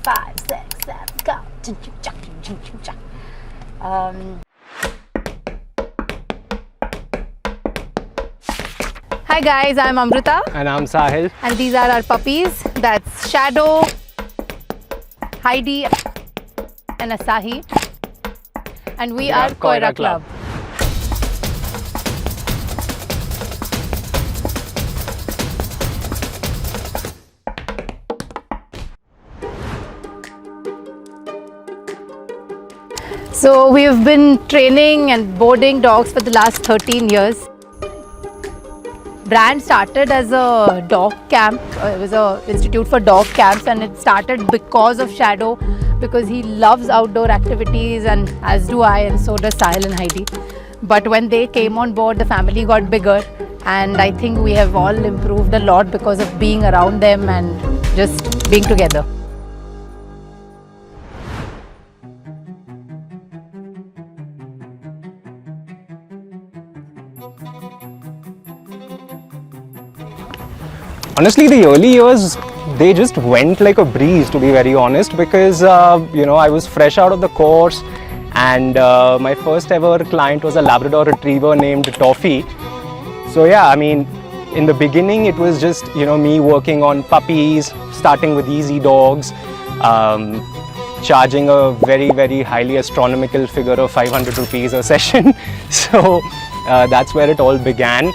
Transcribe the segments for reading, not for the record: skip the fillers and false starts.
5, 6, 7, go. Hi guys, I'm Amrita. And I'm Sahil. And these are our puppies. That's Shadow, Heidi and Asahi. And we are Koira Club. So we've been training and boarding dogs for the last 13 years. Brand started as a dog camp. It was an institute for dog camps, and it started because of Shadow, because he loves outdoor activities, and as do I, and so does Sahil and Heidi. But when they came on board, the family got bigger, and I think we have all improved a lot because of being around them and just being together. Honestly, the early years, they just went like a breeze, to be very honest, because I was fresh out of the course, and my first ever client was a Labrador Retriever named Toffee. So yeah, I mean, in the beginning it was just me working on puppies, starting with easy dogs, charging a very highly astronomical figure of 500 rupees a session. So that's where it all began.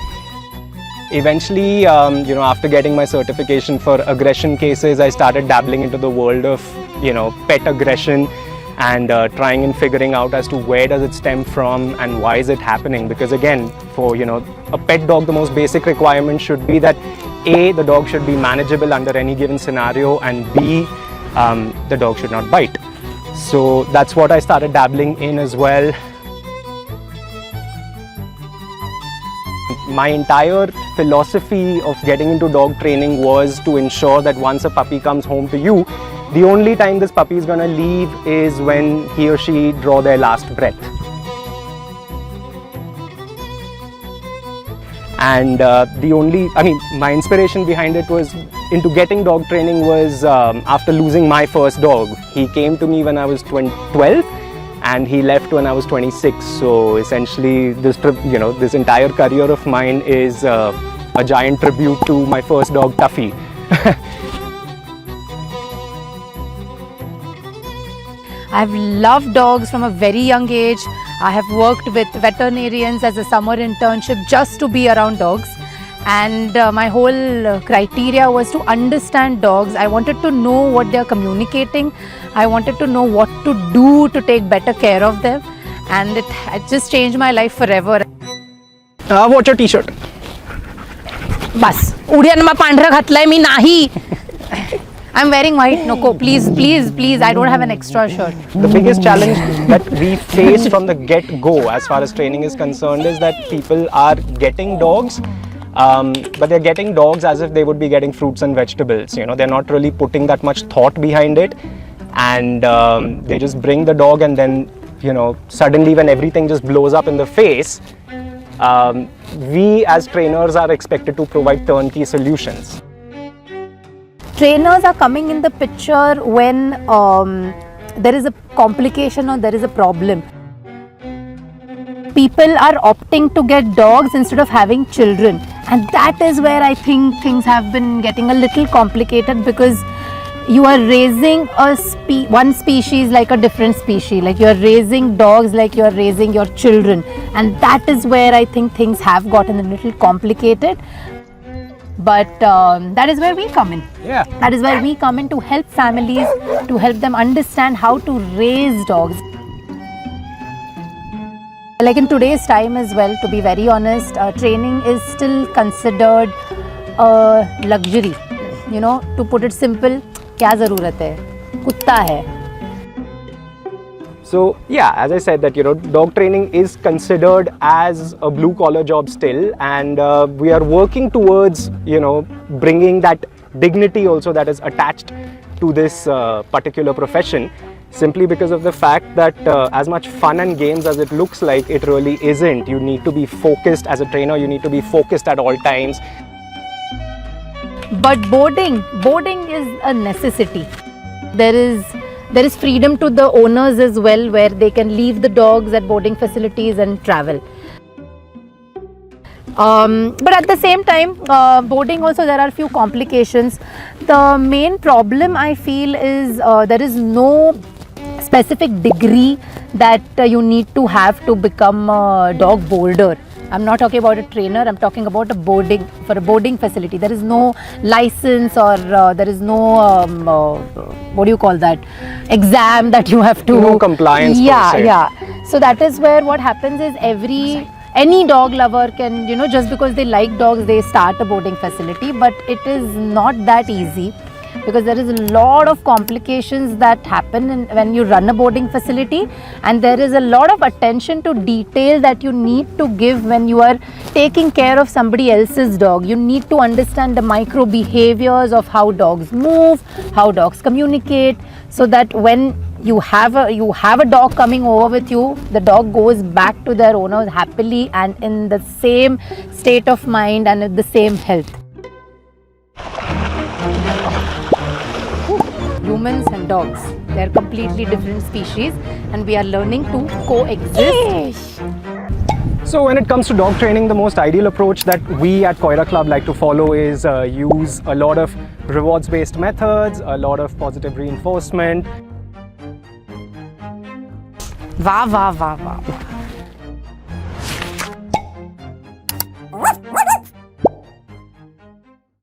Eventually, after getting my certification for aggression cases, I started dabbling into the world of, pet aggression, and trying and figuring out as to where does it stem from and why is it happening. Because again, for, a pet dog, the most basic requirement should be that A, the dog should be manageable under any given scenario, and B, the dog should not bite. So that's what I started dabbling in as well. My entire philosophy of getting into dog training was to ensure that once a puppy comes home to you, the only time this puppy is going to leave is when he or she draw their last breath. And my inspiration behind it was into getting dog training was after losing my first dog. He came to me when I was 12. And he left when I was 26. So essentially, this entire career of mine is a giant tribute to my first dog, Tuffy. I've loved dogs from a very young age. I have worked with veterinarians as a summer internship just to be around dogs. And my whole criteria was to understand dogs. I wanted to know what they are communicating. I wanted to know what to do to take better care of them. And it just changed my life forever. What's your t-shirt? Bas. Udiyan ma pandra ghatlay mi nahi. I'm wearing white. No, please, I don't have an extra shirt. The biggest challenge that we face from the get-go as far as training is concerned is that people are getting dogs, but they're getting dogs as if they would be getting fruits and vegetables. They're not really putting that much thought behind it, and they just bring the dog, and then suddenly when everything just blows up in the face, we as trainers are expected to provide turnkey solutions. Trainers are coming in the picture when there is a complication or there is a problem. People are opting to get dogs instead of having children, and that is where I think things have been getting a little complicated, because you are raising one species like a different species, like you are raising dogs like you are raising your children, and that is where I think things have gotten a little complicated. But that is where we come in. Yeah. That is where we come in to help families, to help them understand how to raise dogs. Like in today's time as well, to be very honest, training is still considered a luxury. To put it simple, क्या ज़रूरत है? कुत्ता है. So yeah, as I said that dog training is considered as a blue collar job still, and we are working towards bringing that dignity also that is attached to this particular profession, simply because of the fact that as much fun and games as it looks like, it really isn't. You need to be focused as a trainer, you need to be focused at all times. But boarding is a necessity. There is freedom to the owners as well, where they can leave the dogs at boarding facilities and travel. But at the same time, boarding also there are few complications. The main problem I feel is there is no specific degree that you need to have to become a dog boarder. I'm not talking about a trainer, I'm talking about a boarding facility. There is no license, or there is no what do you call that, exam that you have to, no compliance per se. Yeah. So that is where what happens is any dog lover can, just because they like dogs, they start a boarding facility, but it is not that easy, because there is a lot of complications that happen when you run a boarding facility, and there is a lot of attention to detail that you need to give when you are taking care of somebody else's dog. You need to understand the micro behaviors of how dogs move, how dogs communicate, so that when you have a dog coming over with you, the dog goes back to their owner happily and in the same state of mind and with the same health. Humans and dogs, they are completely different species, and we are learning to coexist. So when it comes to dog training, the most ideal approach that we at Koira Club like to follow is use a lot of rewards-based methods, a lot of positive reinforcement. Wow.